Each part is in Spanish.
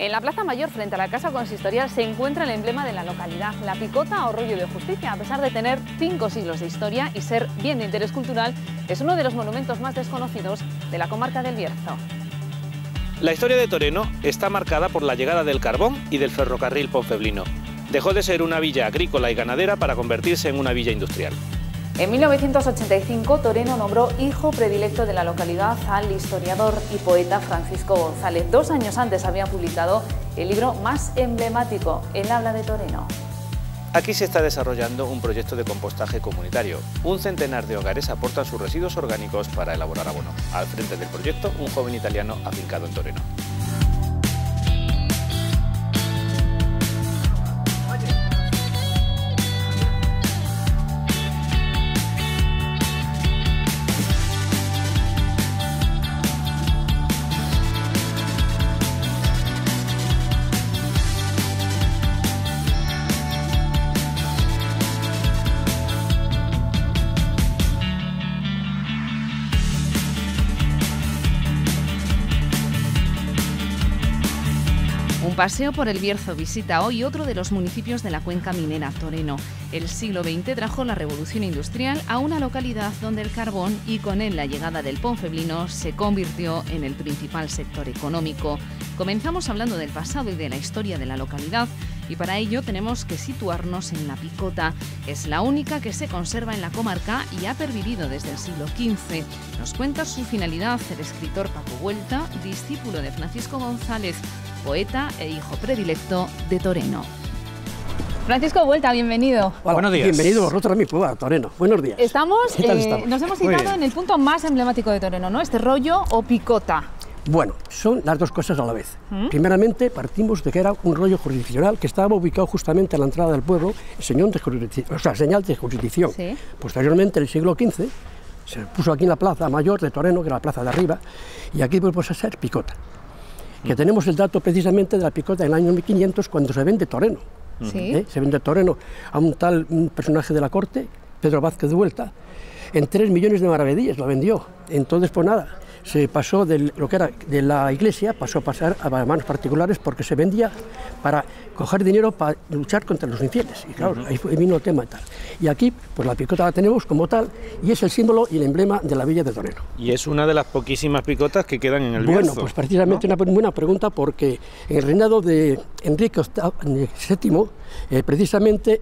En la Plaza Mayor, frente a la Casa Consistorial, se encuentra el emblema de la localidad, la picota o rollo de justicia. A pesar de tener 5 siglos de historia y ser bien de interés cultural, es uno de los monumentos más desconocidos de la comarca del Bierzo. La historia de Toreno está marcada por la llegada del carbón y del ferrocarril ponfeblino. Dejó de ser una villa agrícola y ganadera para convertirse en una villa industrial. En 1985, Toreno nombró hijo predilecto de la localidad al historiador y poeta Francisco González. 2 años antes había publicado el libro más emblemático, El habla de Toreno. Aquí se está desarrollando un proyecto de compostaje comunitario. Un centenar de hogares aportan sus residuos orgánicos para elaborar abono. Al frente del proyecto, un joven italiano afincado en Toreno. Un paseo por el Bierzo visita hoy otro de los municipios de la cuenca minera, Toreno. El siglo XX trajo la revolución industrial a una localidad donde el carbón y con él la llegada del ponfeblino se convirtió en el principal sector económico. Comenzamos hablando del pasado y de la historia de la localidad y para ello tenemos que situarnos en la picota. Es la única que se conserva en la comarca y ha pervivido desde el siglo XV. Nos cuenta su finalidad el escritor Paco Vuelta, discípulo de Francisco González, poeta e hijo predilecto de Toreno. Francisco Vuelta, bienvenido. Hola, buenos días. Bienvenido vosotros a mi pueblo, Toreno. Buenos días. Estamos? Nos hemos citado en el punto más emblemático de Toreno, ¿no? Este rollo o picota. Bueno, son las dos cosas a la vez. Primeramente, partimos de que era un rollo jurisdiccional que estaba ubicado justamente a la entrada del pueblo, señal de jurisdicción. ¿Sí? Posteriormente, en el siglo XV, se puso aquí en la Plaza Mayor de Toreno, que era la plaza de arriba, y aquí pues a ser picota. Que tenemos el dato precisamente de la picota en el año 1500 cuando se vende Toreno. ¿Sí? Se vende Toreno a un personaje de la corte, Pedro Vázquez de Vuelta, en 3 millones de maravedíes lo vendió. Entonces, pues nada, se pasó de lo que era de la iglesia, pasó a pasar a manos particulares porque se vendía para coger dinero para luchar contra los infieles. Y claro, ahí vino el tema y tal. Y aquí, pues la picota la tenemos como tal y es el símbolo y el emblema de la villa de Toreno. Y es una de las poquísima picotas que quedan en el Bierzo. Bueno, pues precisamente, ¿no? Una buena pregunta porque en el reinado de Enrique VII, precisamente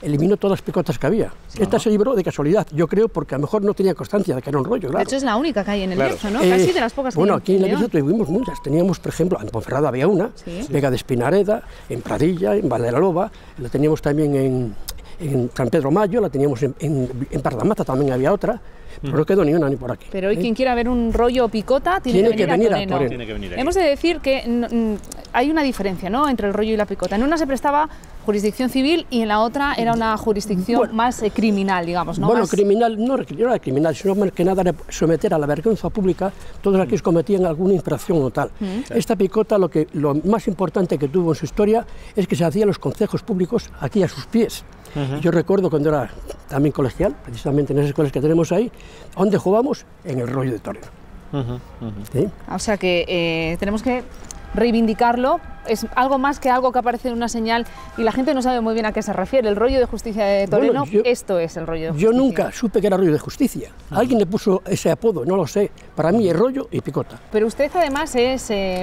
eliminó todas las picotas que había. Esta se libró de casualidad, yo creo, porque a lo mejor no tenía constancia de que era un rollo, claro. De hecho, es la única que hay en el Bierzo, ¿no? Casi de las pocas que hay. Bueno, aquí en el Bierzo tuvimos muchas. Teníamos, por ejemplo, en Ponferrada había una, ¿sí? Vega de Espinareda, en Pradilla, en Valderaloba, la teníamos también en San Pedro Mayo, la teníamos en Parlamata, también había otra, pero no quedó ni una ni por aquí. Pero hoy quien quiera ver un rollo picota tiene que venir a Toreno. Tiene que venir aquí. Hemos de decir que hay una diferencia, ¿no?, entre el rollo y la picota. En una se prestaba jurisdicción civil y en la otra era una jurisdicción más criminal, digamos, ¿no? Bueno, más... criminal, no era criminal, sino más que nada someter a la vergüenza pública todos aquellos que cometían alguna infracción o tal. Esta picota, lo más importante que tuvo en su historia es que se hacían los concejos públicos aquí a sus pies. Yo recuerdo cuando era también colegial, precisamente en esas escuelas que tenemos ahí, donde jugamos en el rollo de Toreno. ¿Sí? O sea que tenemos que reivindicarlo, es algo más que algo que aparece en una señal y la gente no sabe muy bien a qué se refiere. El rollo de justicia de Toreno, bueno, esto es el rollo de justicia. Yo nunca supe que era rollo de justicia. Alguien le puso ese apodo, no lo sé. Para mí es rollo y picota. Pero usted además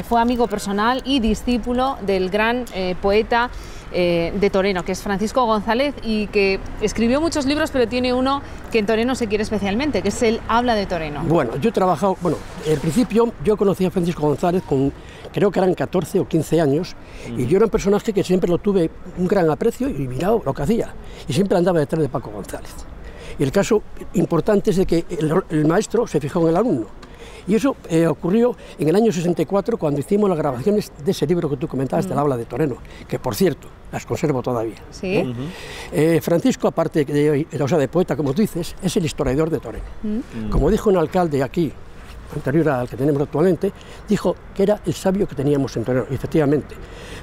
fue amigo personal y discípulo del gran poeta de Toreno, que es Francisco González, y que escribió muchos libros, pero tiene uno que en Toreno se quiere especialmente, que es El habla de Toreno. Bueno, yo he trabajado, al principio yo conocí a Francisco González con, creo que eran 14 o 15 años, y yo era un personaje que siempre lo tuve un gran aprecio y mirado lo que hacía, y siempre andaba detrás de Paco González. Y el caso importante es de que el maestro se fijó en el alumno. Y eso ocurrió en el año 64 cuando hicimos las grabaciones de ese libro que tú comentabas, del habla de Toreno, que por cierto, las conservo todavía. ¿Sí? Francisco, aparte de poeta, como tú dices, es el historiador de Toreno. Como dijo un alcalde aquí, anterior al que tenemos actualmente, dijo que era el sabio que teníamos en Toreno. Y efectivamente,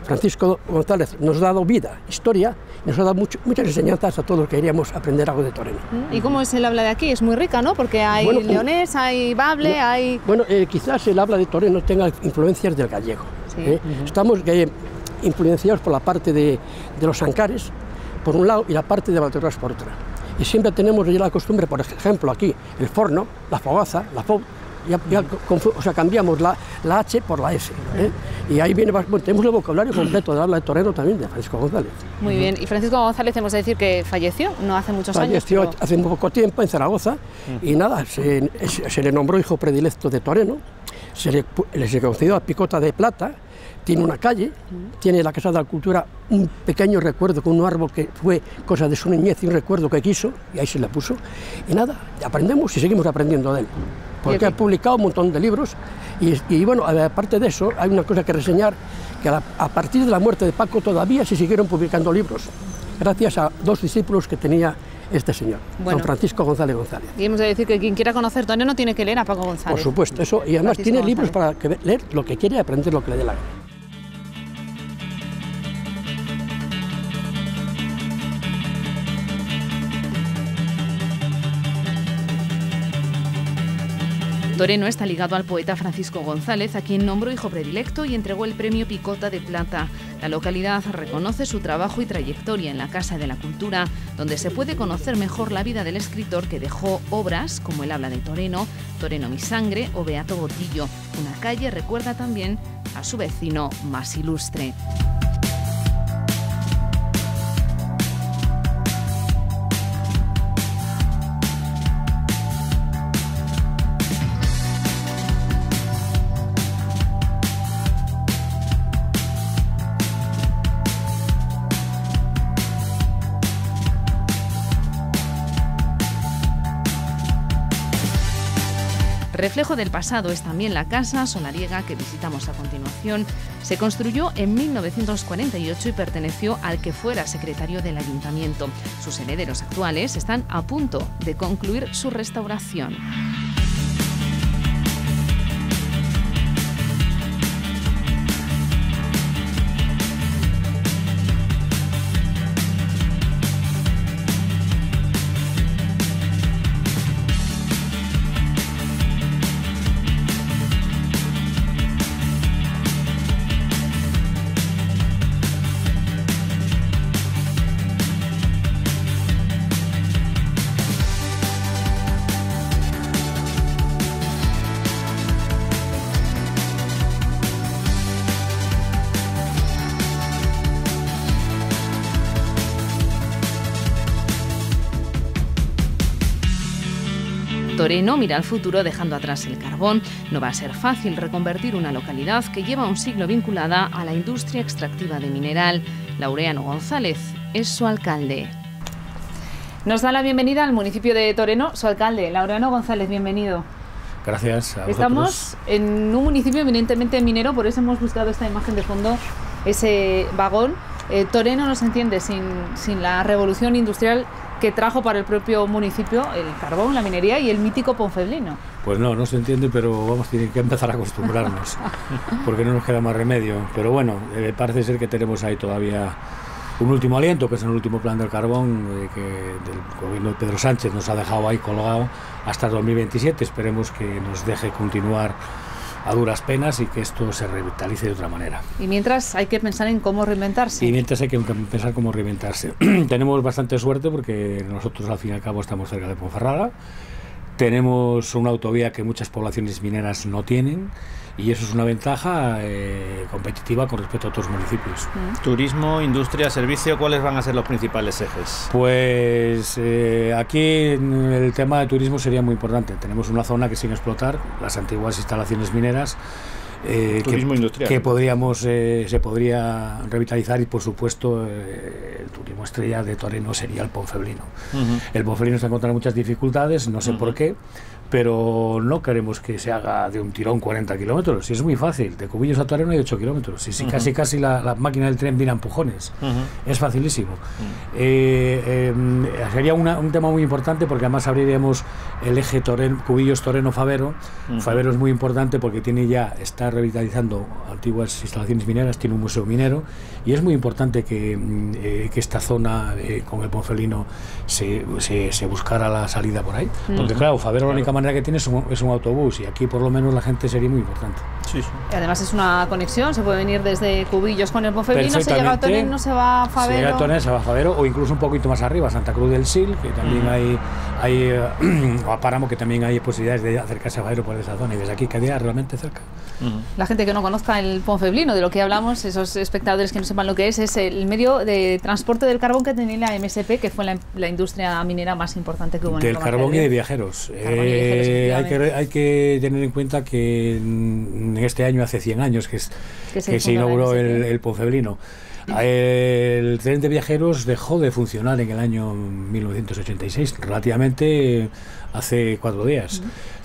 Francisco González nos ha dado vida, historia, y nos ha dado muchas enseñanzas a todos los que queríamos aprender algo de Toreno. ¿Y cómo es el habla de aquí? Es muy rica, ¿no? Porque hay leonés, hay bable, hay... Bueno, quizás el habla de Toreno tenga influencias del gallego. Sí. Estamos influenciados por la parte de los Ancares, por un lado, y la parte de Valdeorras por otra. Y siempre tenemos ya la costumbre, por ejemplo, aquí, el forno, la fogaza, la FOB, o sea, cambiamos la H por la S. Y ahí viene, bueno, tenemos el vocabulario completo de habla de torero también, de Francisco González. Muy bien, y Francisco González, hemos de decir que falleció no hace muchos años. Falleció hace muy poco tiempo en Zaragoza, y nada, se le nombró hijo predilecto de toreno, se le concedió la picota de plata. Tiene una calle, tiene la Casa de la Cultura un pequeño recuerdo con un árbol que fue cosa de su niñez y un recuerdo que quiso, y ahí se le puso. Y nada, aprendemos y seguimos aprendiendo de él, porque ha publicado un montón de libros. Y bueno, aparte de eso, hay una cosa que reseñar, que a partir de la muerte de Paco todavía se siguieron publicando libros, gracias a dos discípulos que tenía este señor, don Francisco González González. Y hemos de decir que quien quiera conocer toreno tiene que leer a Paco González. Por supuesto, eso, y además tiene libros para leer lo que quiere y aprender lo que le dé la gana. Toreno está ligado al poeta Francisco González, a quien nombró hijo predilecto y entregó el premio Picota de Plata. La localidad reconoce su trabajo y trayectoria en la Casa de la Cultura, donde se puede conocer mejor la vida del escritor que dejó obras como El habla de Toreno, Toreno mi sangre o Beato Botillo. Una calle recuerda también a su vecino más ilustre. Reflejo del pasado es también la casa solariega que visitamos a continuación. Se construyó en 1948 y perteneció al que fuera secretario del ayuntamiento. Sus herederos actuales están a punto de concluir su restauración. Toreno mira al futuro dejando atrás el carbón. No va a ser fácil reconvertir una localidad que lleva un siglo vinculada a la industria extractiva de mineral. Laureano González es su alcalde. Nos da la bienvenida al municipio de Toreno su alcalde, Laureano González, bienvenido. Gracias a vosotros. Estamos en un municipio eminentemente minero, por eso hemos buscado esta imagen de fondo, ese vagón. Toreno no se entiende sin la revolución industrial que trajo para el propio municipio el carbón, la minería y el mítico Ponfeblino. Pues no se entiende, pero vamos, tiene que empezar a acostumbrarnos, porque no nos queda más remedio. Pero bueno, parece ser que tenemos ahí todavía un último aliento, que es el último plan del carbón que del gobierno de Pedro Sánchez nos ha dejado ahí colgado hasta el 2027. Esperemos que nos deje continuar a duras penas y que esto se revitalice de otra manera. Y mientras hay que pensar en cómo reinventarse. Y mientras hay que pensar cómo reinventarse. Tenemos bastante suerte porque nosotros al fin y al cabo estamos cerca de Ponferrada. Tenemos una autovía que muchas poblaciones mineras no tienen y eso es una ventaja competitiva con respecto a otros municipios. Turismo, industria, servicio, ¿cuáles van a ser los principales ejes? Pues aquí el tema de turismo sería muy importante. Tenemos una zona que sin explotar, las antiguas instalaciones mineras, turismo industrial que podríamos se podría revitalizar y por supuesto el turismo estrella de Toreno sería el Ponfeblino. El Ponfeblino está encontrando muchas dificultades, no sé por qué, pero no queremos que se haga de un tirón 40 kilómetros. Si es muy fácil, de Cubillos a Toreno hay 8 kilómetros. Y si casi la máquina del tren viene a empujones. Es facilísimo. Sería un tema muy importante porque además abriríamos el eje Cubillos-Toreno-Favero. Favero es muy importante porque está revitalizando antiguas instalaciones mineras, tiene un museo minero y es muy importante que esta zona con el Ponfelino se buscara la salida por ahí. Porque claro, Favero la única manera que tiene es un autobús y aquí por lo menos la gente sería muy importante. Sí, sí. Además es una conexión, se puede venir desde Cubillos con el Ponferrino, se llega a Toreno, se va a Fabero. Se llega a Toreno, se va a Fabero, o incluso un poquito más arriba, Santa Cruz del Sil, que también hay o a Páramo, que también hay posibilidades de acercarse a Fabero por esa zona, y desde aquí quedaría realmente cerca. La gente que no conozca el Ponferrino, de lo que hablamos, esos espectadores que no sepan lo que es el medio de transporte del carbón que tenía la MSP, que fue la industria minera más importante que hubo en el Del carbón y de viajeros. Hay que tener en cuenta que en este año, hace 100 años, que se inauguró el Ponferrino. El tren de viajeros dejó de funcionar en el año 1986, relativamente hace 4 días.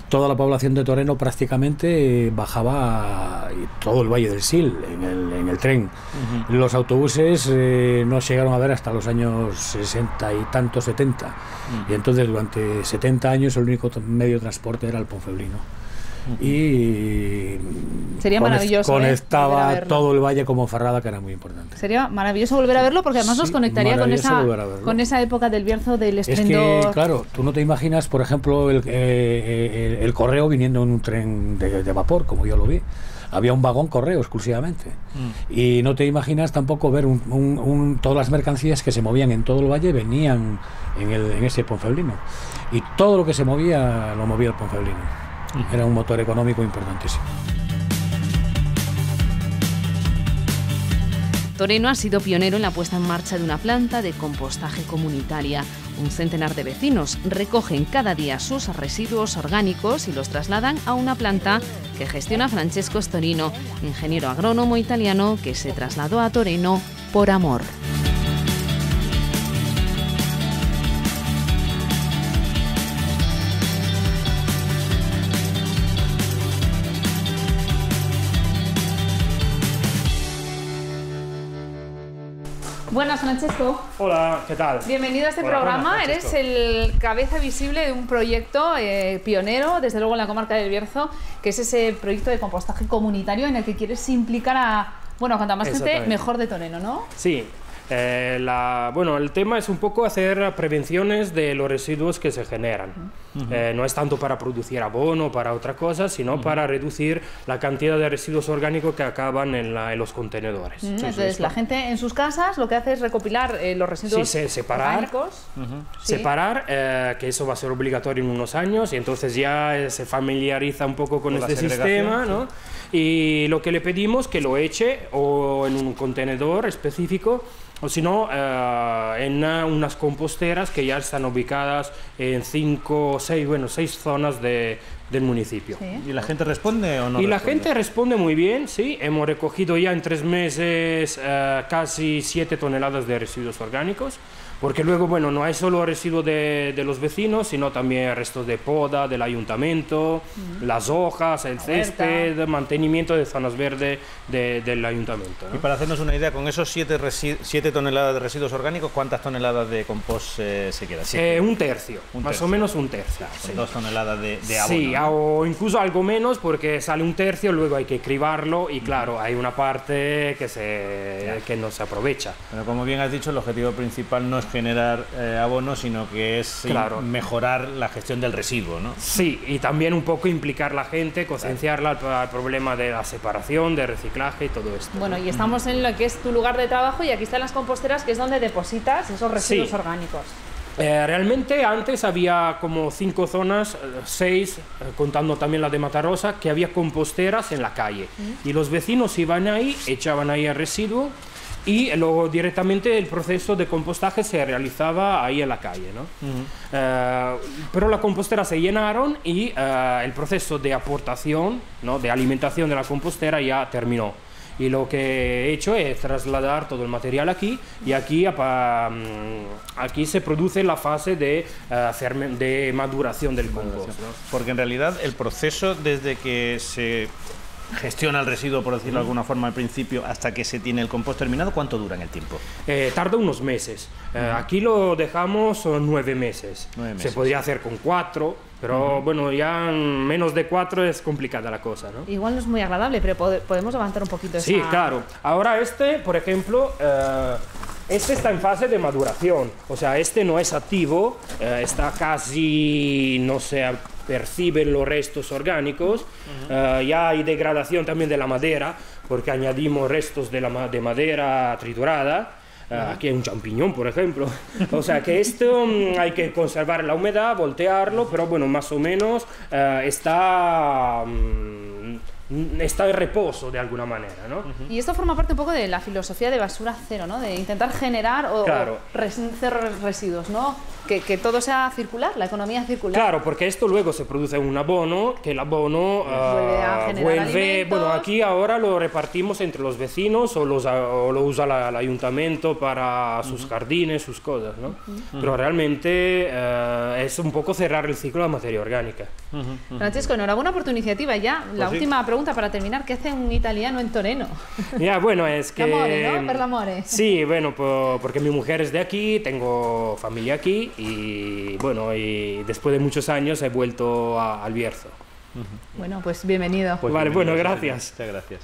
Toda la población de Toreno prácticamente bajaba todo el Valle del Sil en el tren. Los autobuses no llegaron a ver hasta los años 60 y tanto, 70. Y entonces durante 70 años el único medio de transporte era el Ponferrino. Y sería maravilloso conectaba todo el valle como Ferrada, que era muy importante. Sería maravilloso volver a verlo, porque además nos conectaría con esa época del Bierzo, del esplendor. Es que, claro, tú no te imaginas, por ejemplo, el correo viniendo en un tren de vapor, como yo lo vi. Había un vagón correo exclusivamente. Y no te imaginas tampoco ver todas las mercancías que se movían en todo el valle venían en ese Ponferrino. Y todo lo que se movía, lo movía el Ponferrino. Era un motor económico importantísimo. Toreno ha sido pionero en la puesta en marcha de una planta de compostaje comunitaria. Un centenar de vecinos recogen cada día sus residuos orgánicos y los trasladan a una planta que gestiona Francesco Storino, ingeniero agrónomo italiano que se trasladó a Toreno por amor. Buenas, Francesco. Hola, ¿qué tal? Bienvenido a este Hola, programa. buenas, Eres el cabeza visible de un proyecto pionero, desde luego en la comarca del Bierzo, que es ese proyecto de compostaje comunitario en el que quieres implicar a, bueno, cuanta más gente, mejor de Toreno, ¿no? Sí. Bueno, el tema es un poco hacer prevenciones de los residuos que se generan. No es tanto para producir abono o para otra cosa, sino para reducir la cantidad de residuos orgánicos que acaban en los contenedores. Entonces, la gente en sus casas lo que hace es recopilar los residuos orgánicos. Separar, que eso va a ser obligatorio en unos años, y entonces ya se familiariza un poco con este sistema, ¿no? Y lo que le pedimos que lo eche o en un contenedor específico, o si no, en unas composteras que ya están ubicadas en 6 zonas del municipio. ¿Sí? ¿Y la gente responde o no? Y la gente responde muy bien, sí. Hemos recogido ya en 3 meses casi 7 toneladas de residuos orgánicos, porque luego, bueno, no hay solo residuos de los vecinos, sino también restos de poda del ayuntamiento, las hojas, el césped, mantenimiento de zonas verdes del ayuntamiento, ¿no? Y para hacernos una idea, con esos 7 toneladas de residuos orgánicos, ¿cuántas toneladas de compost se queda? Un tercio, más o menos un tercio. Claro, sí. 2 toneladas de abono. Sí, ¿no? O incluso algo menos, porque sale un tercio, luego hay que cribarlo y claro, hay una parte que no se aprovecha. Pero como bien has dicho, el objetivo principal no es generar abono, sino que es mejorar la gestión del residuo, ¿no? Sí, y también un poco implicar a la gente, concienciarla al problema de la separación, de reciclaje y todo esto. Bueno, y estamos en lo que es tu lugar de trabajo, y aquí están las composteras, que es donde depositas esos residuos orgánicos. Realmente antes había como 5 zonas, 6, contando también la de Matarosa, que había composteras en la calle. Y los vecinos iban ahí, echaban ahí el residuo, y luego directamente el proceso de compostaje se realizaba ahí en la calle, ¿no? Pero las composteras se llenaron y el proceso de aportación, ¿no?, de alimentación de la compostera ya terminó. Y lo que he hecho es trasladar todo el material aquí, y aquí se produce la fase de maduración del compost, ¿no? Porque en realidad el proceso desde que se gestiona el residuo, por decirlo de alguna forma, al principio, hasta que se tiene el compost terminado, ¿cuánto dura en el tiempo? Tarda unos meses. Aquí lo dejamos 9 meses. 9 meses. Se podría hacer con 4, pero bueno, ya menos de 4 es complicada la cosa, ¿no? Igual no es muy agradable, pero podemos avanzar un poquito esa... Sí, claro. Ahora por ejemplo, este está en fase de maduración, o sea, este no es activo, está casi, no sé, perciben los restos orgánicos. Ya hay degradación también de la madera, porque añadimos restos de madera triturada. Aquí hay un champiñón, por ejemplo. O sea que esto hay que conservar la humedad, voltearlo, pero bueno, más o menos está en reposo de alguna manera, ¿no? Y esto forma parte un poco de la filosofía de basura cero, ¿no? De intentar generar claro, cero residuos, ¿no? Que todo sea circular, la economía circular. Claro, porque esto luego se produce un abono, que el abono vuelve, bueno, aquí ahora lo repartimos entre los vecinos o lo usa el ayuntamiento para sus jardines, sus cosas, ¿no? Pero realmente es un poco cerrar el ciclo de la materia orgánica. Francesco, enhorabuena por tu iniciativa. Ya, la última pregunta para terminar, ¿qué hace un italiano en Toreno? Ya, bueno, es que... L'amore, ¿no? Per l'amore. Sí, bueno, porque mi mujer es de aquí, tengo familia aquí y bueno, y después de muchos años he vuelto al Bierzo. Bueno, pues bienvenido. Pues vale, bueno, gracias. Muchas gracias.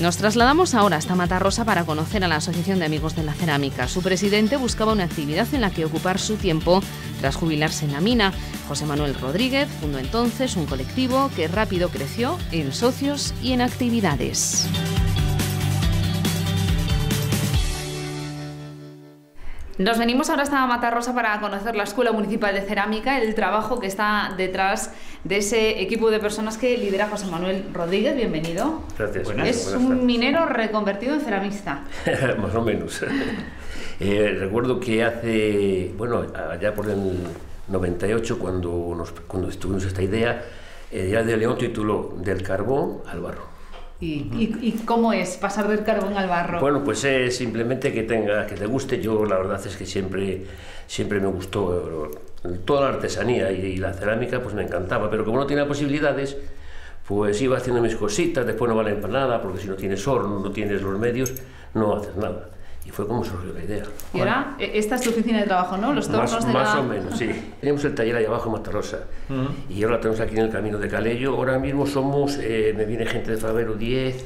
Nos trasladamos ahora hasta Matarrosa para conocer a la Asociación de Amigos de la Cerámica. Su presidente buscaba una actividad en la que ocupar su tiempo tras jubilarse en la mina. José Manuel Rodríguez fundó entonces un colectivo que rápido creció en socios y en actividades. Nos venimos ahora hasta Matarrosa para conocer la Escuela Municipal de Cerámica, el trabajo que está detrás de ese equipo de personas que lidera José Manuel Rodríguez. Bienvenido. Gracias. Es un minero reconvertido en ceramista. Más o menos. Recuerdo que hace, bueno, allá por el 98, cuando estuvimos esta idea, ya de León tituló Del carbón al barro. ¿Y cómo es pasar del carbón al barro? Bueno, pues es simplemente que te guste. Yo la verdad es que siempre me gustó toda la artesanía y la cerámica, pues me encantaba, pero como no tenía posibilidades, pues iba haciendo mis cositas, después no valen para nada, porque si no tienes horno, no tienes los medios, no haces nada. Y fue como surgió la idea. Y ahora, esta es tu oficina de trabajo, ¿no? Los tornos más o menos, sí. Teníamos el taller ahí abajo en Matarrosa, y ahora tenemos aquí en el camino de Calello. Ahora mismo somos, me viene gente de Favero, 10,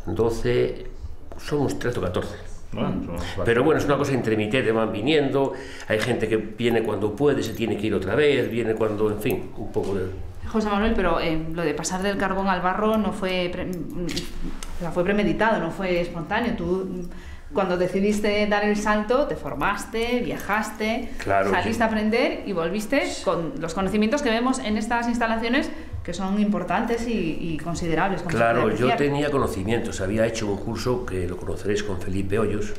12, somos 13 o 14. Pero bueno, es una cosa intermitente, van viniendo, hay gente que viene cuando puede, se tiene que ir otra vez, viene cuando, en fin, un poco de... José Manuel, pero lo de pasar del carbón al barro no fue, fue premeditado, no fue espontáneo. Tú, cuando decidiste dar el salto, te formaste, viajaste, claro, saliste a aprender y volviste con los conocimientos que vemos en estas instalaciones, que son importantes y considerables. Claro, yo tenía conocimientos, había hecho un curso que lo conoceréis con Felipe Hoyos,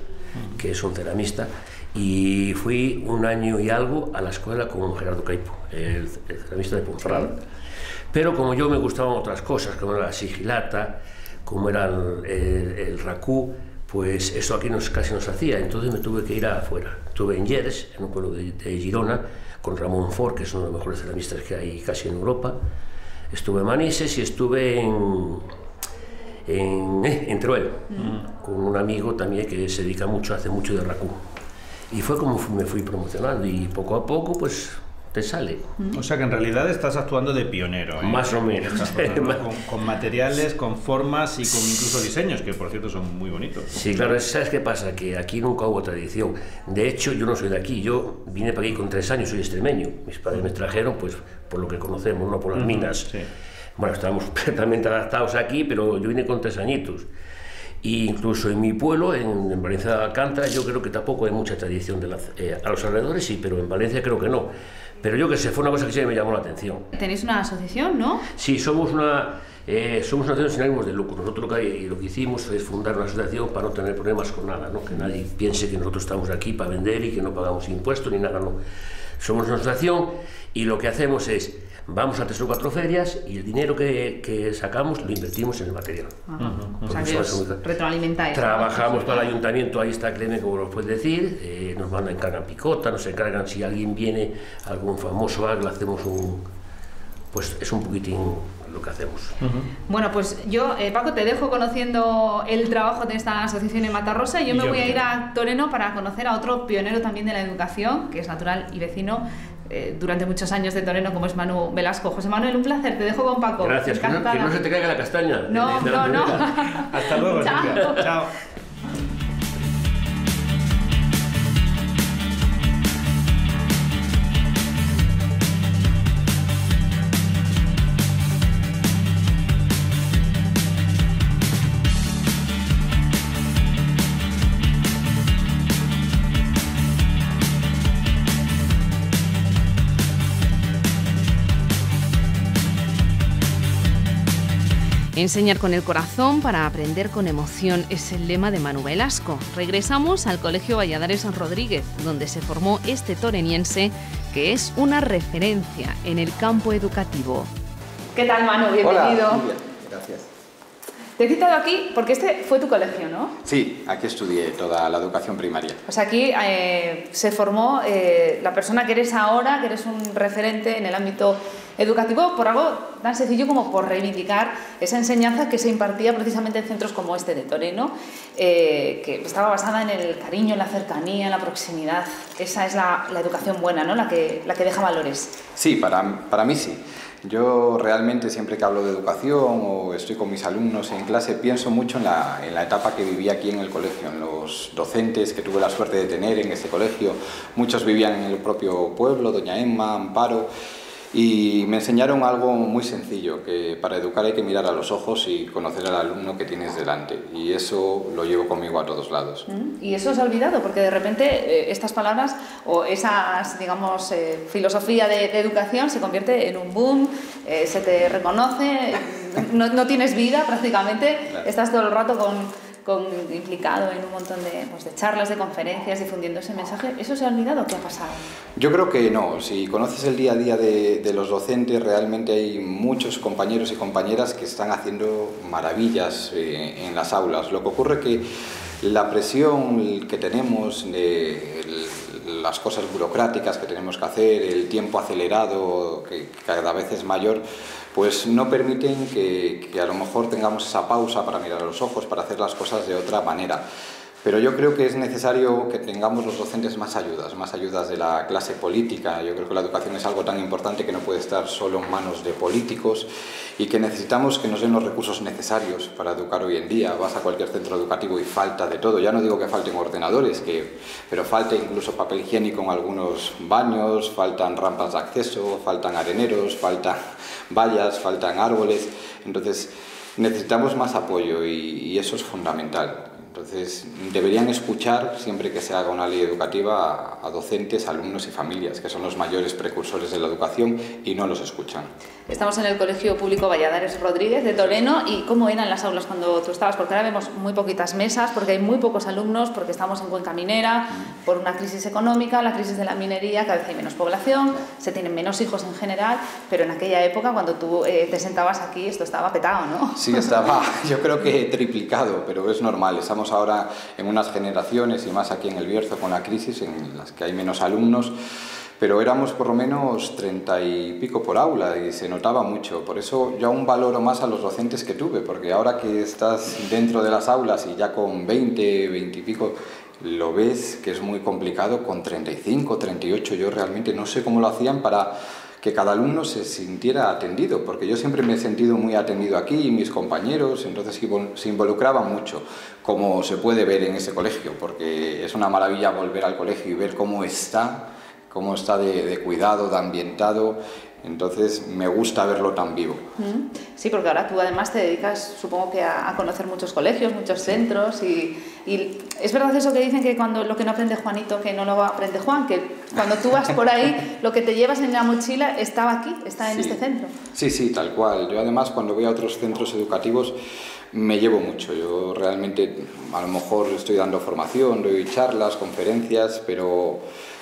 que es un ceramista, y fui un año y algo a la escuela con Gerardo Caipo, el ceramista de Ponferrada. Pero como yo me gustaban otras cosas, como era la sigilata, como era el racú, pues eso aquí casi no se hacía, entonces me tuve que ir afuera. Estuve en Lleres, en un pueblo de Girona, con Ramón Fort, que es uno de los mejores ceramistas que hay casi en Europa. Estuve en Manises y estuve en Teruel, con un amigo también que se dedica mucho, hace mucho de racú. Y fue como me fui promocionando y poco a poco pues te sale. O sea que en realidad estás actuando de pionero, ¿eh? Más o menos. Con materiales, con formas y con incluso diseños, que por cierto son muy bonitos. Sí, claro, ¿sabes qué pasa? Que aquí nunca hubo tradición. De hecho, yo no soy de aquí, yo vine para aquí con 3 años, soy extremeño. Mis padres me trajeron, pues, por lo que conocemos, no por las minas. Sí. Bueno, estábamos perfectamente adaptados aquí, pero yo vine con 3 añitos. Y incluso en mi pueblo, en Valencia de Alcántara, yo creo que tampoco hay mucha tradición a los alrededores, sí, pero en Valencia creo que no. Pero yo que sé, fue una cosa que sí me llamó la atención. Tenéis una asociación, ¿no? Sí, somos una asociación sin ánimos de lucro. Nosotros lo que hicimos es fundar una asociación para no tener problemas con nada, ¿no? Que nadie piense que nosotros estamos aquí para vender y que no pagamos impuestos ni nada, no. Somos una asociación y lo que hacemos es, vamos a 3 o 4 ferias y el dinero que sacamos lo invertimos en el material. O sea, que os retroalimentáis. Trabajamos para el ayuntamiento, ahí está Clemen, como lo puedes decir, nos encargan picota, nos encargan si alguien viene, algún famoso, le hacemos pues es un poquitín lo que hacemos. Bueno, pues yo, Paco, te dejo conociendo el trabajo de esta asociación en Matarrosa y yo me voy a ir a Toreno para conocer a otro pionero también de la educación, que es natural y vecino durante muchos años de Toreno, como es Manu Velasco. José Manuel, un placer, te dejo con Paco. Gracias, que no se te caiga la castaña. No. Hasta luego, Silvia. Chao. Enseñar con el corazón para aprender con emoción es el lema de Manu Velasco. Regresamos al Colegio Valladares Rodríguez, donde se formó este toreniense, que es una referencia en el campo educativo. ¿Qué tal, Manu? Bienvenido. Hola, muy bien, gracias. Te he citado aquí porque este fue tu colegio, ¿no? Sí, aquí estudié toda la educación primaria. Pues aquí se formó la persona que eres ahora, que eres un referente en el ámbito educativo, por algo tan sencillo como por reivindicar esa enseñanza que se impartía precisamente en centros como este de Toreno, que estaba basada en el cariño, en la cercanía, en la proximidad. Esa es la educación buena, ¿no? La que deja valores. Sí, para mí sí. Yo realmente siempre que hablo de educación o estoy con mis alumnos en clase pienso mucho en la etapa que viví aquí en el colegio, en los docentes que tuve la suerte de tener en este colegio. Muchos vivían en el propio pueblo, Doña Emma, Amparo, y me enseñaron algo muy sencillo, que para educar hay que mirar a los ojos y conocer al alumno que tienes delante, y eso lo llevo conmigo a todos lados. Y eso se ha olvidado, porque de repente estas palabras o esas, digamos, filosofía de educación se convierte en un boom, se te reconoce, no tienes vida prácticamente, claro. Estás todo el rato implicado en un montón de charlas, de conferencias, difundiendo ese mensaje. ¿Eso se ha olvidado? ¿Qué ha pasado? Yo creo que no. Si conoces el día a día de los docentes, realmente hay muchos compañeros y compañeras que están haciendo maravillas en las aulas. Lo que ocurre es que la presión que tenemos, las cosas burocráticas que tenemos que hacer, el tiempo acelerado que cada vez es mayor, pues no permiten que a lo mejor tengamos esa pausa para mirar a los ojos, para hacer las cosas de otra manera. Pero yo creo que es necesario que tengamos los docentes más ayudas de la clase política. Yo creo que la educación es algo tan importante que no puede estar solo en manos de políticos y que necesitamos que nos den los recursos necesarios para educar hoy en día. Vas a cualquier centro educativo y falta de todo. Ya no digo que falten ordenadores, pero falta incluso papel higiénico en algunos baños, faltan rampas de acceso, faltan areneros, faltan vallas, faltan árboles. Entonces necesitamos más apoyo y eso es fundamental. Entonces, deberían escuchar, siempre que se haga una ley educativa, a docentes, alumnos y familias, que son los mayores precursores de la educación, y no los escuchan. Estamos en el Colegio Público Valladares Rodríguez de Toreno. ¿Y cómo eran las aulas cuando tú estabas? Porque ahora vemos muy poquitas mesas, porque hay muy pocos alumnos, porque estamos en cuenca minera, por una crisis económica, la crisis de la minería, cada vez hay menos población, se tienen menos hijos en general, pero en aquella época, cuando tú te sentabas aquí, esto estaba petado, ¿no? Sí, estaba, yo creo que triplicado, pero es normal. Estamos ahora en unas generaciones, y más aquí en El Bierzo con la crisis, en las que hay menos alumnos, pero éramos por lo menos 30 y pico por aula y se notaba mucho. Por eso yo aún valoro más a los docentes que tuve, porque ahora que estás dentro de las aulas y ya con 20 y pico, lo ves que es muy complicado. Con 35, 38, yo realmente no sé cómo lo hacían para que cada alumno se sintiera atendido, porque yo siempre me he sentido muy atendido aquí, y mis compañeros, entonces se involucraban mucho, como se puede ver en ese colegio, porque es una maravilla volver al colegio y ver cómo está de cuidado, de ambientado. Entonces me gusta verlo tan vivo. Sí, porque ahora tú además te dedicas, supongo que a conocer muchos colegios, muchos centros, y es verdad eso que dicen, que cuando lo que no aprende Juanito, que no lo aprende Juan, que cuando tú vas por ahí, lo que te llevas en la mochila estaba aquí, está en este centro. Sí, tal cual. Yo además cuando voy a otros centros educativos me llevo mucho. Yo realmente a lo mejor estoy dando formación, doy charlas, conferencias, pero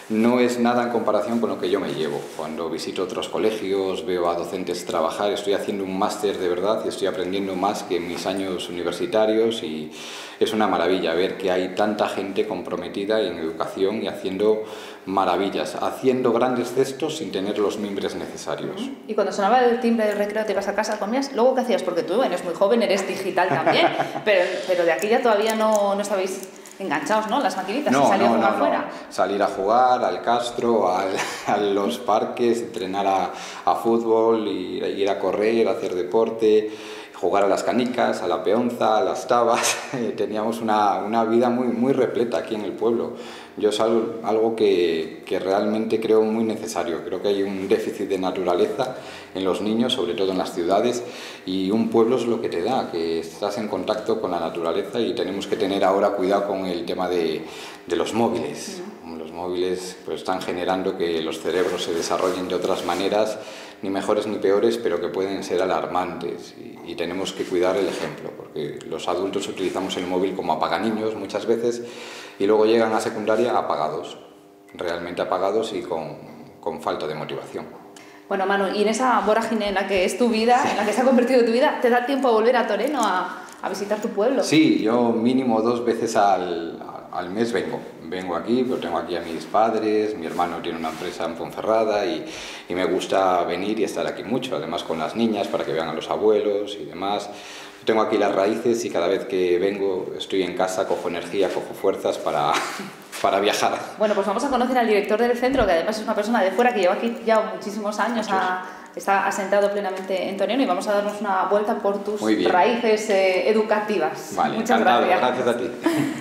no es nada en comparación con lo que yo me llevo. Cuando visito otros colegios, veo a docentes trabajar, estoy haciendo un máster de verdad y estoy aprendiendo más que en mis años universitarios, y es una maravilla ver que hay tanta gente comprometida en educación y haciendo maravillas, haciendo grandes cestos sin tener los mimbres necesarios. Y cuando sonaba el timbre del recreo, te ibas a casa, comías, ¿luego qué hacías? Porque tú eres muy joven, eres digital también, pero de aquí ya todavía no estabais enganchados, ¿no? Las maquinitas, no, salías a jugar fuera. Salir a jugar al Castro, a los parques, entrenar a fútbol, ir a correr, a hacer deporte, jugar a las canicas, a la peonza, a las tabas. Teníamos una vida muy repleta aquí en el pueblo. Yo es algo que realmente creo muy necesario. Creo que hay un déficit de naturaleza en los niños, sobre todo en las ciudades, y un pueblo es lo que te da, que estás en contacto con la naturaleza, y tenemos que tener ahora cuidado con el tema de los móviles. Los móviles pues están generando que los cerebros se desarrollen de otras maneras ni mejores ni peores, pero que pueden ser alarmantes y tenemos que cuidar el ejemplo, porque los adultos utilizamos el móvil como apaganiños muchas veces y luego llegan a secundaria apagados, realmente apagados y con falta de motivación. Bueno, Manu, y en esa vorágine en la que es tu vida, en la que se ha convertido tu vida, ¿te da tiempo a volver a Toreno a visitar tu pueblo? Sí, yo mínimo 2 veces al mes vengo aquí, pero tengo aquí a mis padres, mi hermano tiene una empresa en Ponferrada y me gusta venir y estar aquí mucho, además con las niñas para que vean a los abuelos y demás. Tengo aquí las raíces y cada vez que vengo estoy en casa, cojo energía, cojo fuerzas para viajar. Bueno, pues vamos a conocer al director del centro, que además es una persona de fuera que lleva aquí ya muchísimos años, está asentado plenamente en Toreno, y vamos a darnos una vuelta por tus raíces educativas. Vale, muchas encantado, gracias. Gracias a ti.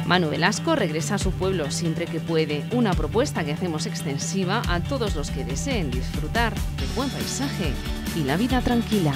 Manu Velasco regresa a su pueblo siempre que puede, una propuesta que hacemos extensiva a todos los que deseen disfrutar del buen paisaje y la vida tranquila.